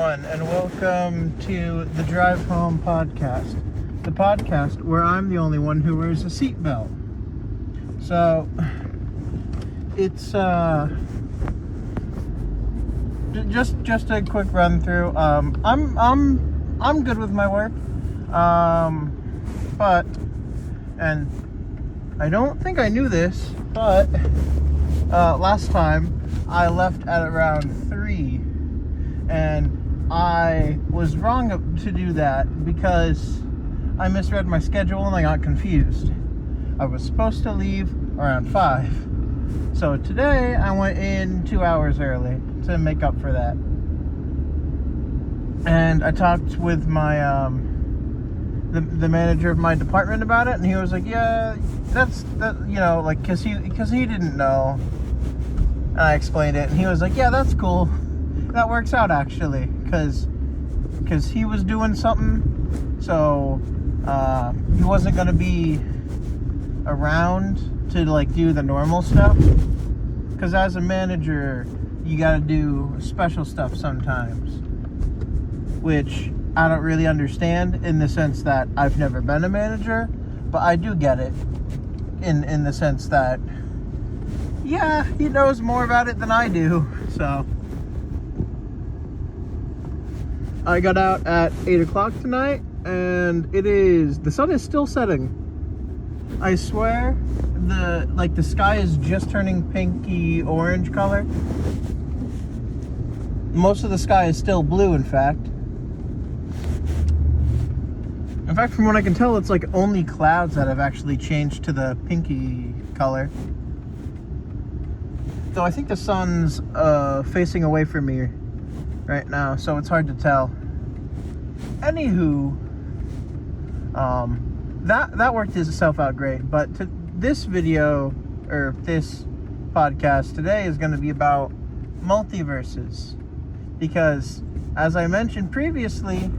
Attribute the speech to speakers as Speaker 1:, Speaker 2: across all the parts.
Speaker 1: everyone, and welcome to the Drive Home podcast. The podcast where I'm the only one who wears a seatbelt. So, it's just a quick run through. I'm good with my work. But I don't think I knew this, but last time I left at around 3, and I was wrong to do that because I misread my schedule and I got confused. I was supposed to leave around 5. So today I went in 2 hours early to make up for that. And I talked with my the manager of my department about it, and he was like, "Yeah, that's like cuz he didn't know." And I explained it, and he was like, "Yeah, that's cool. That works out actually, cuz he was doing something, so he wasn't going to be around to like do the normal stuff, cuz as a manager, you got to do special stuff sometimes, which I don't really understand in the sense that I've never been a manager, but I do get it in the sense that, yeah, he knows more about it than I do." So I got out at 8 o'clock tonight, and the sun is still setting. I swear, the sky is just turning pinky orange color. Most of the sky is still blue, in fact. In fact, from what I can tell, it's like only clouds that have actually changed to the pinky color. Though I think the sun's facing away from me right now, so it's hard to tell. Anywho, that worked itself out great. But this video, or this podcast today, is going to be about Multiverses, because as I mentioned previously,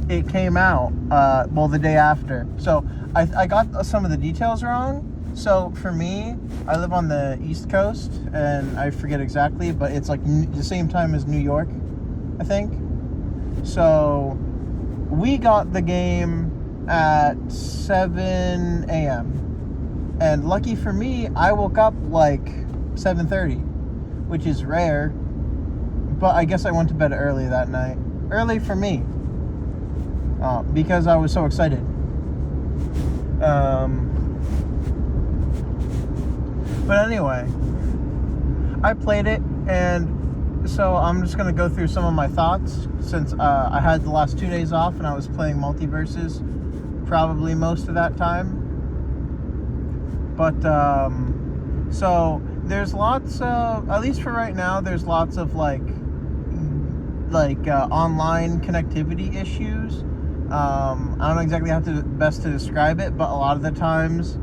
Speaker 1: it came out the day after. So I got some of the details wrong. So for me, I live on the East Coast, and I forget exactly, but it's like the same time as New York, I think. So we got the game at 7 a.m. And lucky for me, I woke up like 7:30, which is rare, but I guess I went to bed early that night. Early for me, because I was so excited. But anyway, I played it, and so I'm just going to go through some of my thoughts, since I had the last 2 days off and I was playing Multiverses probably most of that time. But, so there's lots of, at least for right now, there's lots of like online connectivity issues. I don't know exactly how best to describe it, but a lot of the times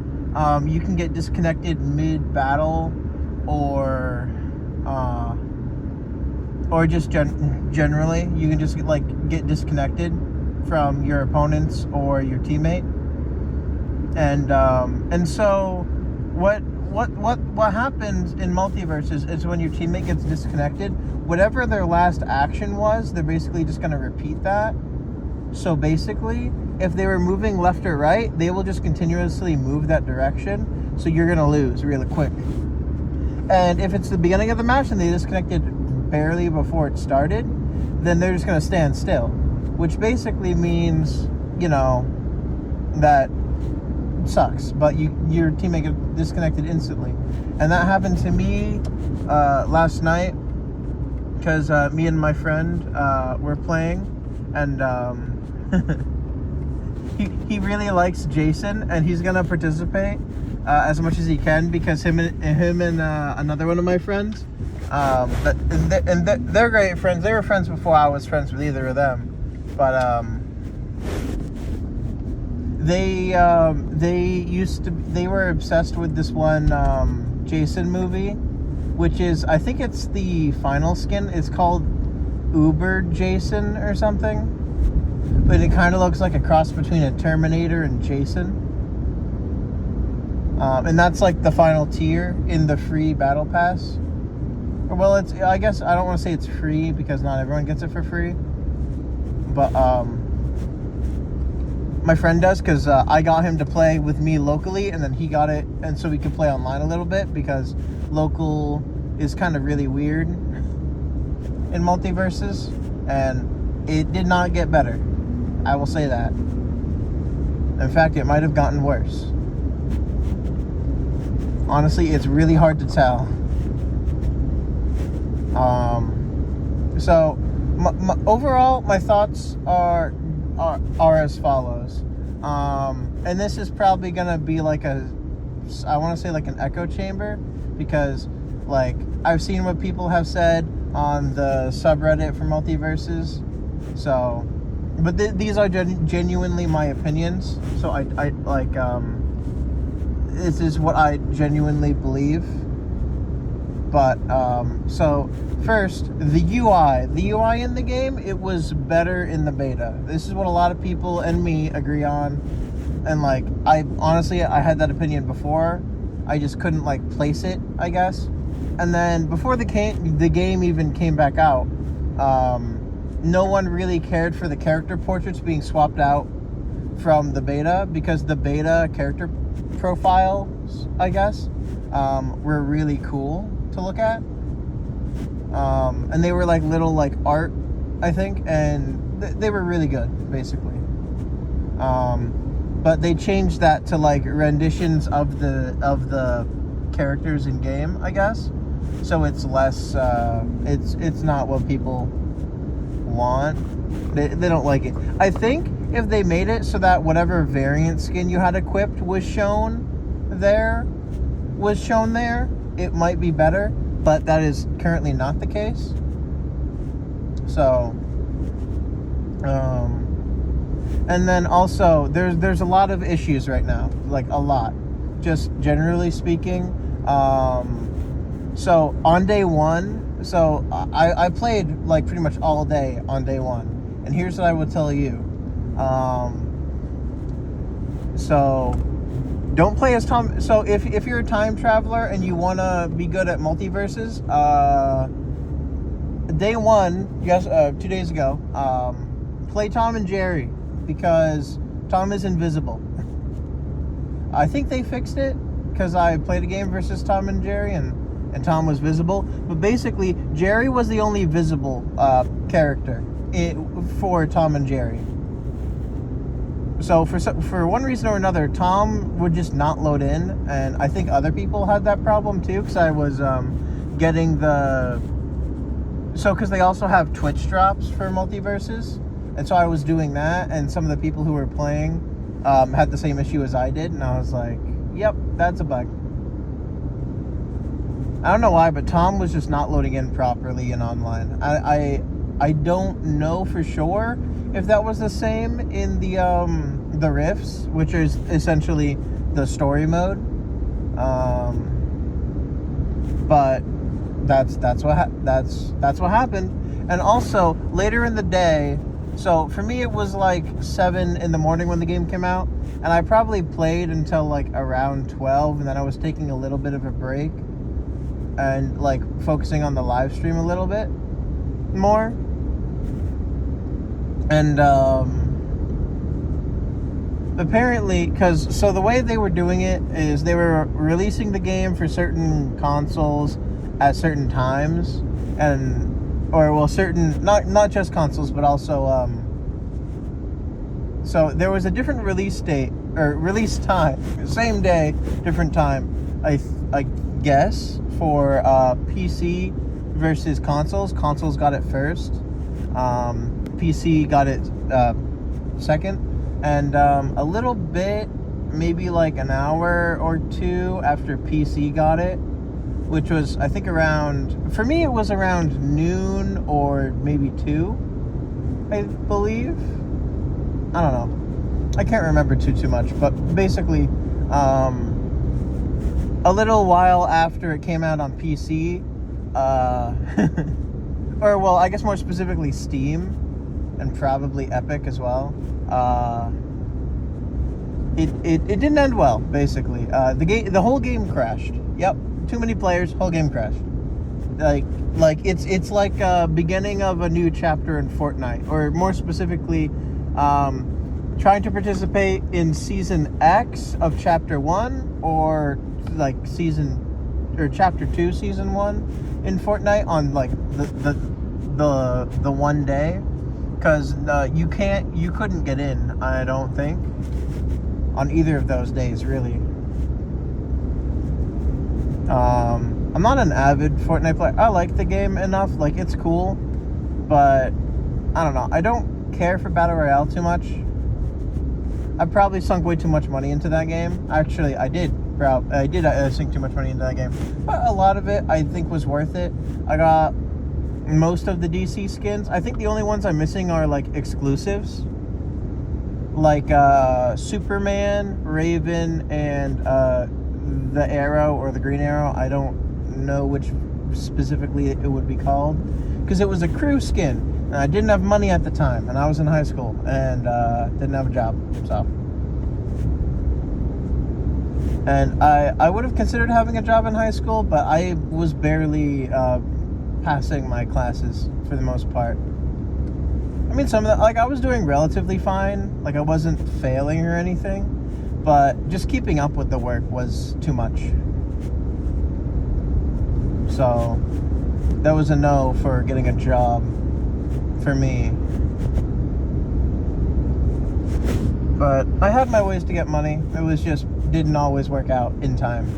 Speaker 1: you can get disconnected mid-battle, or just generally you can just get disconnected from your opponents or your teammate. And so what happens in Multiverses is when your teammate gets disconnected, whatever their last action was, they're basically just going to repeat that. So basically, if they were moving left or right, they will just continuously move that direction, so you're going to lose really quick. And if it's the beginning of the match and they disconnected barely before it started, then they're just going to stand still, which basically means, that sucks, but your teammate gets disconnected instantly. And that happened to me last night, because me and my friend were playing, and he really likes Jason, and he's gonna participate as much as he can, because him and another one of my friends, they're great friends. They were friends before I was friends with either of them, but they were obsessed with this one Jason movie, which is, I think it's the final skin. It's called Uber Jason or something, but it kind of looks like a cross between a Terminator and Jason. And that's like the final tier in the free battle pass. Well, I guess I don't want to say it's free because not everyone gets it for free. But my friend does, because I got him to play with me locally, and then he got it, and so we could play online a little bit, because local is kind of really weird in Multiverses, and it did not get better. I will say that. In fact, it might have gotten worse. Honestly, it's really hard to tell. So overall, my thoughts are as follows. And this is probably gonna be like I want to say like an echo chamber, because like I've seen what people have said on the subreddit for Multiverses. So, but these are genuinely my opinions. So I like this is what I genuinely believe. But so first, the UI in the game, it was better in the beta. This is what a lot of people and me agree on. And like, I honestly had that opinion before. I just couldn't like place it, I guess. And then before the game even came back out, no one really cared for the character portraits being swapped out from the beta, because the beta character profiles, I guess, were really cool to look at. And they were like little like art, I think, and they were really good, basically. But they changed that to like renditions of the characters in game, I guess. So it's less it's not what people want. They don't like it. I think if they made it so that whatever variant skin you had equipped was shown there, it might be better, but that is currently not the case. So and then also there's a lot of issues right now, like a lot, just generally speaking. So on day one, so I played like pretty much all day on day one, and here's what I will tell you. So don't play as Tom. So if you're a time traveler and you want to be good at Multiverses, day one, yes, 2 days ago, play Tom and Jerry, because Tom is invisible. I think they fixed it, because I played a game versus Tom and Jerry, and Tom was visible. But basically, Jerry was the only visible character for Tom and Jerry. So for one reason or another, Tom would just not load in, and I think other people had that problem too, because I was getting because they also have Twitch drops for Multiverses, and so I was doing that, and some of the people who were playing had the same issue as I did, and I was like, yep, that's a bug. I don't know why, but Tom was just not loading in properly in online. I don't know for sure if that was the same in the rifts, which is essentially the story mode. But that's what happened. And also later in the day, so for me it was like 7 in the morning when the game came out, and I probably played until like around 12, and then I was taking a little bit of a break and like focusing on the live stream a little bit more. And apparently, so the way they were doing it is they were releasing the game for certain consoles at certain times, certain, not just consoles, but also so there was a different release date or release time, same day, different time, I guess, for PC versus consoles. Consoles got it first. PC got it second, and a little bit, maybe like an hour or two after PC got it, which was, I think, for me it was around noon or maybe 2, I believe. I don't know, I can't remember too much, but basically a little while after it came out on PC, or well, I guess more specifically Steam, and probably Epic as well. It didn't end well, basically. The whole game crashed. Yep, too many players, whole game crashed. It's like a beginning of a new chapter in Fortnite, or more specifically, trying to participate in season X of chapter 1, or like chapter 2 season 1 in Fortnite on like the one day, because you couldn't get in, I don't think, on either of those days really. I'm not an avid Fortnite player. I like the game enough, like it's cool, but I don't know, I don't care for Battle Royale too much. I probably sunk way too much money into that game. Actually, I did sink too much money into that game, but a lot of it I think was worth it. I got most of the DC skins. I think the only ones I'm missing are like exclusives, like Superman, Raven, and the Arrow, or the Green Arrow. I don't know which specifically it would be called, because it was a crew skin, and I didn't have money at the time, and I was in high school and didn't have a job, so. And I would have considered having a job in high school, but I was barely passing my classes for the most part. I mean, some of the, like, I was doing relatively fine, like I wasn't failing or anything, but just keeping up with the work was too much. So that was a no for getting a job for me. But I had my ways to get money. It was just didn't always work out in time.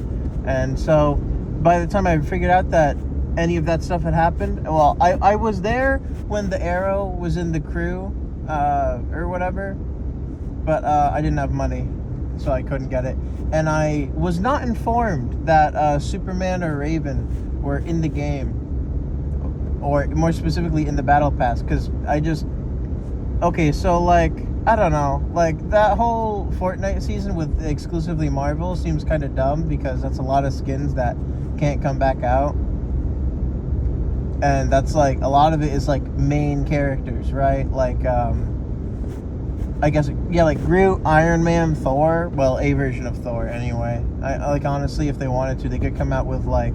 Speaker 1: And so by the time I figured out that any of that stuff had happened, well, I was there when the Arrow was in the crew, or whatever, but I didn't have money, so I couldn't get it. And I was not informed that Superman or Raven were in the game, or more specifically in the Battle Pass, because okay, so like, I don't know, like that whole Fortnite season with exclusively Marvel seems kind of dumb, because that's a lot of skins that can't come back out. And that's like, a lot of it is like main characters, right? Like, I guess, yeah, like Groot, Iron Man, Thor. Well, a version of Thor anyway. I like, honestly, if they wanted to, they could come out with like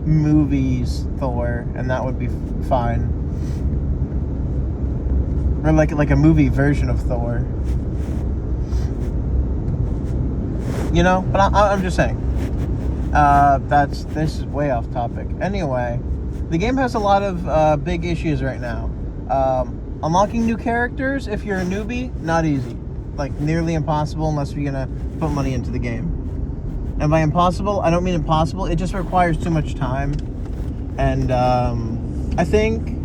Speaker 1: movies Thor, and that would be fine. Or like a movie version of Thor. You know? But I'm just saying. This is way off topic. Anyway, the game has a lot of big issues right now. Unlocking new characters, if you're a newbie, not easy. Like, nearly impossible unless you're gonna put money into the game. And by impossible, I don't mean impossible. It just requires too much time. And I think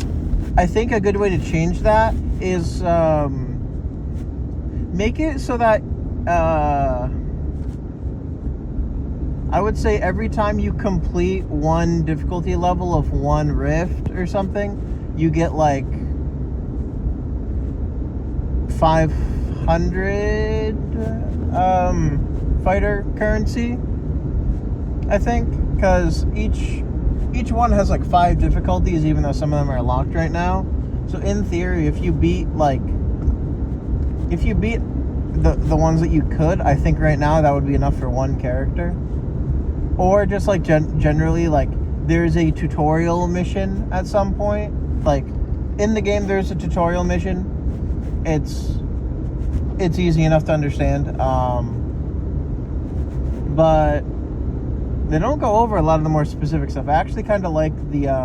Speaker 1: a good way to change that is make it so that I would say every time you complete one difficulty level of one rift or something, you get like 500 fighter currency, I think, because each one has like 5 difficulties, even though some of them are locked right now. So in theory, if you beat the ones that you could, I think right now that would be enough for one character. Or just like generally, like there's a tutorial mission at some point. Like in the game, there's a tutorial mission. It's easy enough to understand, but they don't go over a lot of the more specific stuff. I actually kind of like the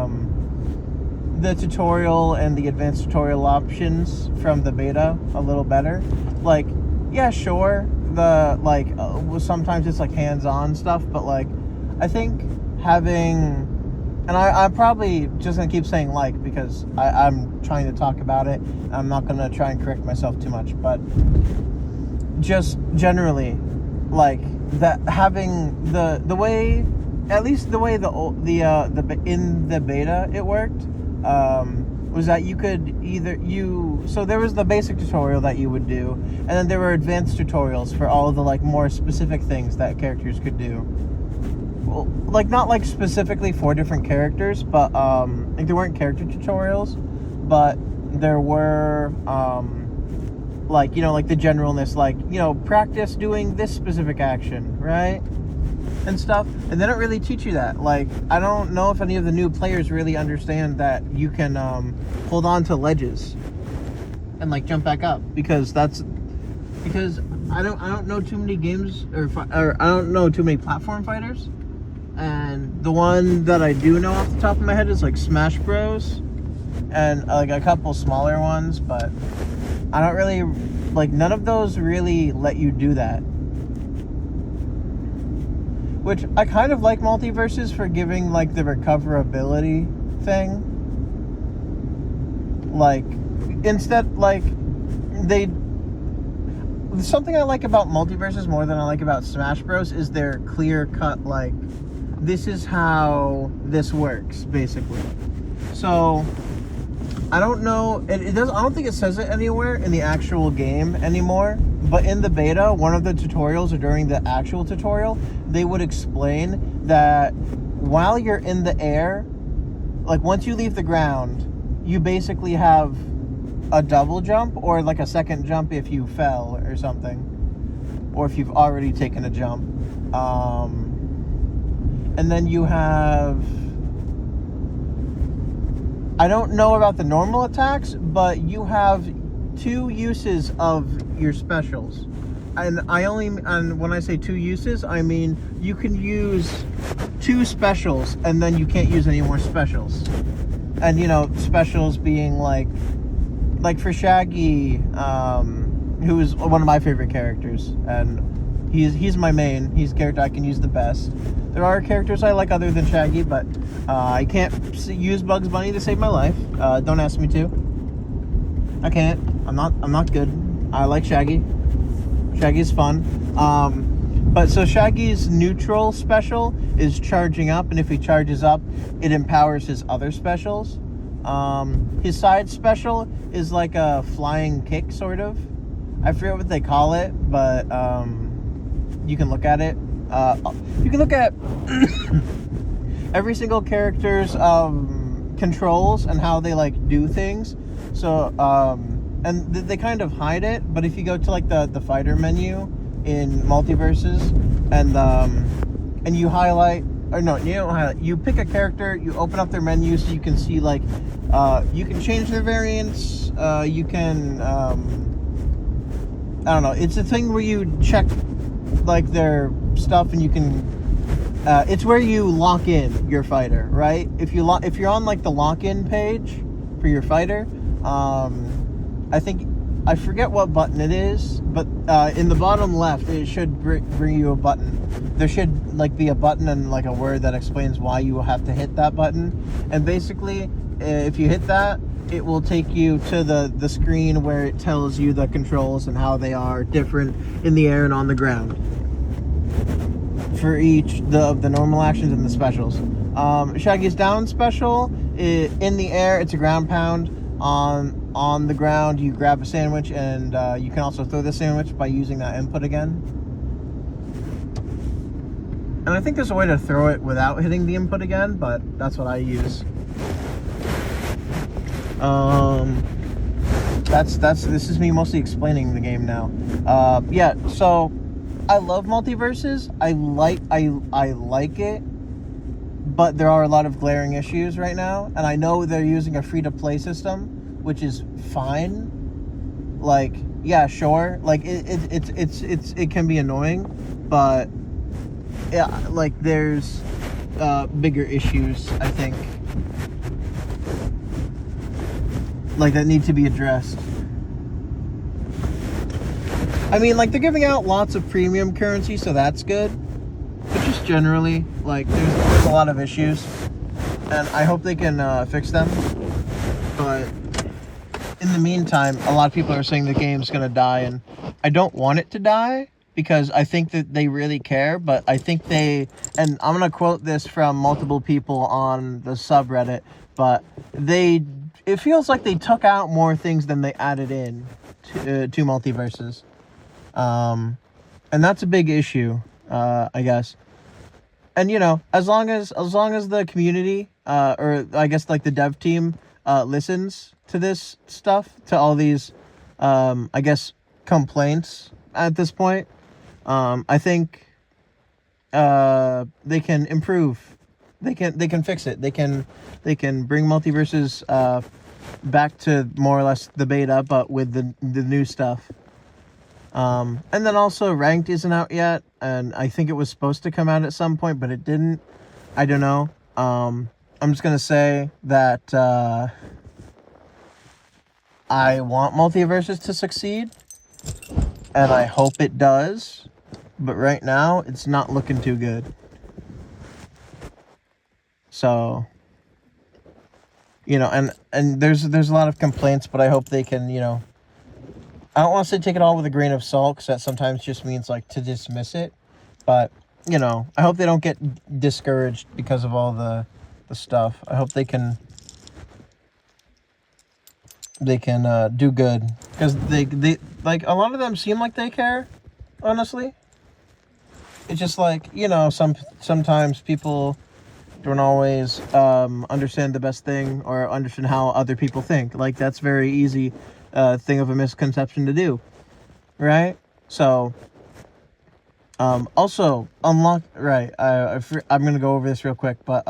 Speaker 1: tutorial and the advanced tutorial options from the beta a little better. Like, yeah, sure, sometimes it's like hands-on stuff, but like I think having, and I'm probably just gonna keep saying like, because I'm trying to talk about it. I'm not gonna try and correct myself too much, but just generally, like that, having the way, at least the way the in the beta it worked, was that you could so there was the basic tutorial that you would do, and then there were advanced tutorials for all of the like more specific things that characters could do. Well, like not like specifically for different characters, but like there weren't character tutorials, but there were like, you know, like the generalness, like, you know, practice doing this specific action, right? and stuff, and they don't really teach you that. Like, I don't know if any of the new players really understand that you can hold on to ledges and like jump back up, because I don't know too many games or I don't know too many platform fighters, and the one that I do know off the top of my head is like Smash Bros. And like a couple smaller ones, but I don't really like, none of those really let you do that. Which I kind of like Multiverses for giving like the recoverability thing. Like, instead, like, something I like about Multiverses more than I like about Smash Bros. Is their clear cut, like, this is how this works, basically. So I don't know. It does. I don't think it says it anywhere in the actual game anymore. But in the beta, one of the tutorials, or during the actual tutorial, they would explain that while you're in the air, like once you leave the ground, you basically have a double jump, or like a second jump if you fell or something, or if you've already taken a jump. And then you have, I don't know about the normal attacks, but you have 2 uses of your specials. And when I say 2 uses, I mean you can use 2 specials and then you can't use any more specials. And you know, specials being like for Shaggy, who is one of my favorite characters, and he's my main. He's the character I can use the best. There are characters I like other than Shaggy, but I can't use Bugs Bunny to save my life. Don't ask me to. I can't. I'm not good. I like Shaggy. Shaggy's fun. But so Shaggy's neutral special is charging up, and if he charges up, it empowers his other specials. His side special is like a flying kick, sort of. I forget what they call it, but you can look at it. You can look at every single character's controls and how they like do things. So and they kind of hide it, but if you go to like the fighter menu in Multiverses, and you highlight, or no, you don't highlight, you pick a character, you open up their menu so you can see like you can change their variants, you can I don't know, it's a thing where you check like their stuff, and you can it's where you lock in your fighter, right? If you're on like the lock-in page for your fighter, I forget what button it is, but in the bottom left it should bring you a button. There should like be a button and like a word that explains why you will have to hit that button, and basically if you hit that, it will take you to the screen where it tells you the controls and how they are different in the air and on the ground for each of the normal actions and the specials. Shaggy's down special, in the air it's a ground pound. On the ground you grab a sandwich, and you can also throw the sandwich by using that input again. And I think there's a way to throw it without hitting the input again, but that's what I use. This is me mostly explaining the game now. Yeah, so I love Multiverses. I like it, but there are a lot of glaring issues right now, and I know they're using a free-to-play system, which is fine. Like, yeah, sure. Like it can be annoying, but yeah, like there's bigger issues, I think, like that need to be addressed. I mean, like, they're giving out lots of premium currency, so that's good. But just generally, like, there's a lot of issues, and I hope they can fix them. But in the meantime, a lot of people are saying the game's gonna die, and I don't want it to die, because I think that they really care, but I think and I'm gonna quote this from multiple people on the subreddit, but it feels like they took out more things than they added in to Multiverses. And that's a big issue, I guess. And you know, as long as the community, or I guess like the dev team, listens to this stuff, to all these, I guess, complaints at this point, I think they can improve. They can fix it. They can bring Multiverses back to more or less the beta, but with the new stuff. And then also Ranked isn't out yet, and I think it was supposed to come out at some point, but it didn't. I don't know. I'm just gonna say that I want Multiverses to succeed, and I hope it does. But right now, it's not looking too good. So, and there's a lot of complaints, but I hope they can, I don't want to say take it all with a grain of salt, because that sometimes just means like to dismiss it. But I hope they don't get discouraged because of all the stuff. I hope they can do good, because they like, a lot of them seem like they care. Honestly, it's just like, sometimes people don't always understand the best thing or understand how other people think. Like, that's very easy thing of a misconception to do, right? So also unlock, right, I'm gonna go over this real quick, but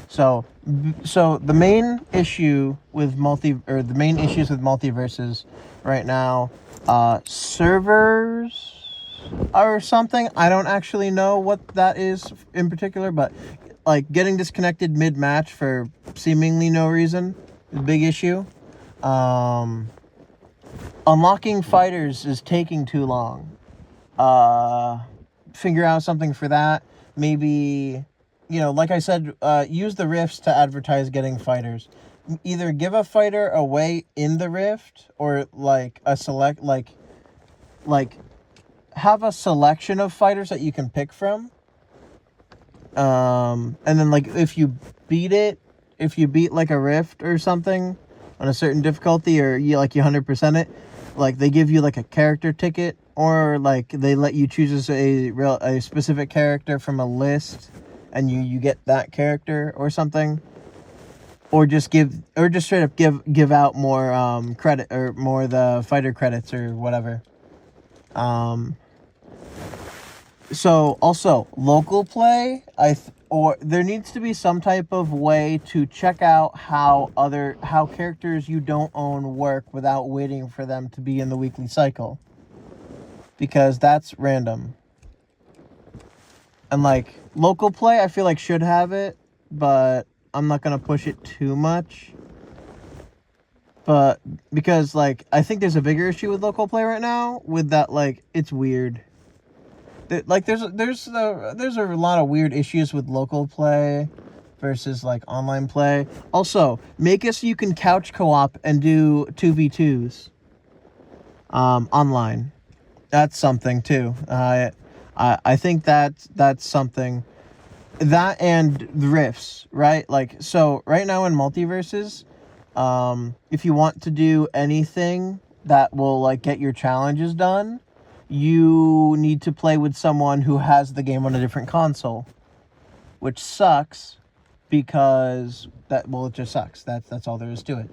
Speaker 1: so the main issue with the main issues with Multiverses right now, servers or something. I don't actually know what that is in particular, but like getting disconnected mid-match for seemingly no reason is a big issue. Unlocking fighters is taking too long. Figure out something for that. Maybe, like I said, use the rifts to advertise getting fighters. Either give a fighter away in the rift, or like a select, like have a selection of fighters that you can pick from. And then, like, if you beat like a rift or something on a certain difficulty, or you 100% it, like, they give you like a character ticket, or like they let you choose a specific character from a list, and you get that character or something. Or just straight up give out more credit, or more the fighter credits or whatever. So also local play, or there needs to be some type of way to check out how characters you don't own work without waiting for them to be in the weekly cycle, because that's random. And like local play, I feel like should have it, but I'm not gonna push it too much. But because, like, I think there's a bigger issue with local play right now, with that, like, it's weird. Like, there's a lot of weird issues with local play versus like online play. Also, make it so you can couch co-op and do 2v2s online. That's something too. I think that's something. That and the rifts, right? Like, so right now in Multiverses, if you want to do anything that will like get your challenges done, you need to play with someone who has the game on a different console, which sucks, because it just sucks. That's all there is to it.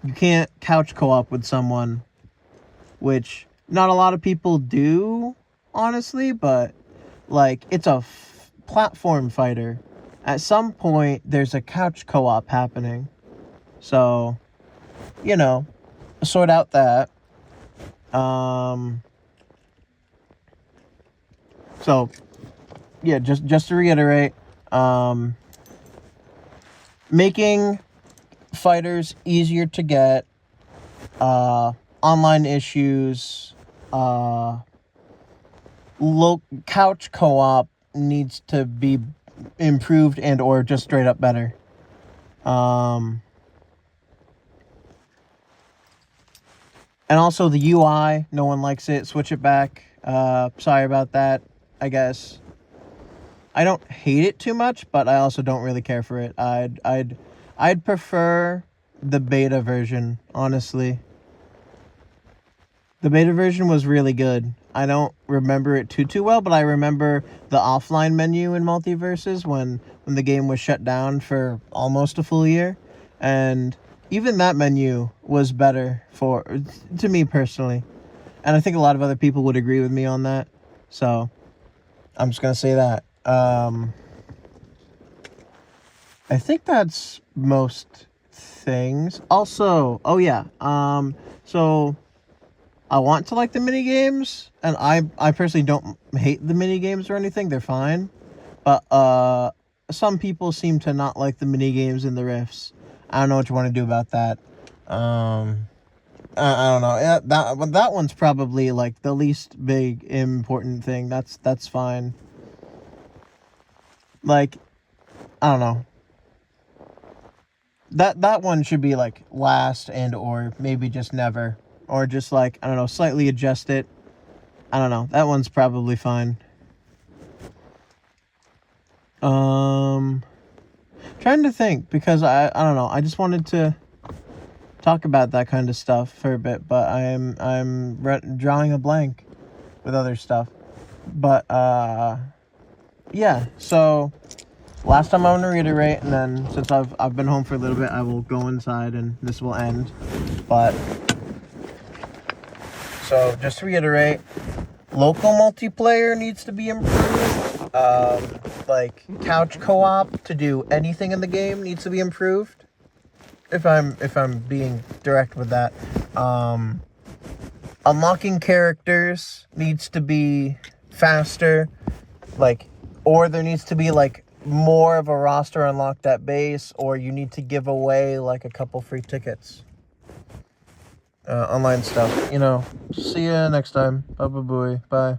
Speaker 1: You can't couch co-op with someone, which not a lot of people do, honestly, but like, it's a platform fighter. At some point, there's a couch co-op happening. So, sort out that. So, yeah, just to reiterate, making fighters easier to get, online issues, couch co-op needs to be improved and or just straight up better. And also the UI, no one likes it. Switch it back. Sorry about that, I guess. I don't hate it too much, but I also don't really care for it. I'd prefer the beta version, honestly. The beta version was really good. I don't remember it too well, but I remember the offline menu in Multiverses when the game was shut down for almost a full year, and even that menu was better to me personally, and I think a lot of other people would agree with me on that. So, I'm just gonna say that. I think that's most things. Also, oh yeah, so I want to like the mini games, and I personally don't hate the mini games or anything. They're fine, but some people seem to not like the mini games in the rifts. I don't know what you want to do about that. I don't know. Yeah, that one's probably like the least big important thing. That's fine. Like, I don't know. That one should be like last, and or maybe just never, or just like, I don't know, slightly adjust it. I don't know. That one's probably fine. Trying to think, because I don't know. I just wanted to talk about that kind of stuff for a bit, but I'm drawing a blank with other stuff. But yeah. So last time I want to reiterate, and then since I've been home for a little bit, I will go inside and this will end. But so just to reiterate, local multiplayer needs to be improved. Like couch co-op to do anything in the game needs to be improved. If I'm being direct with that, unlocking characters needs to be faster, like, or there needs to be like more of a roster unlocked at base, or you need to give away like a couple free tickets. Online stuff, See you next time. Bye.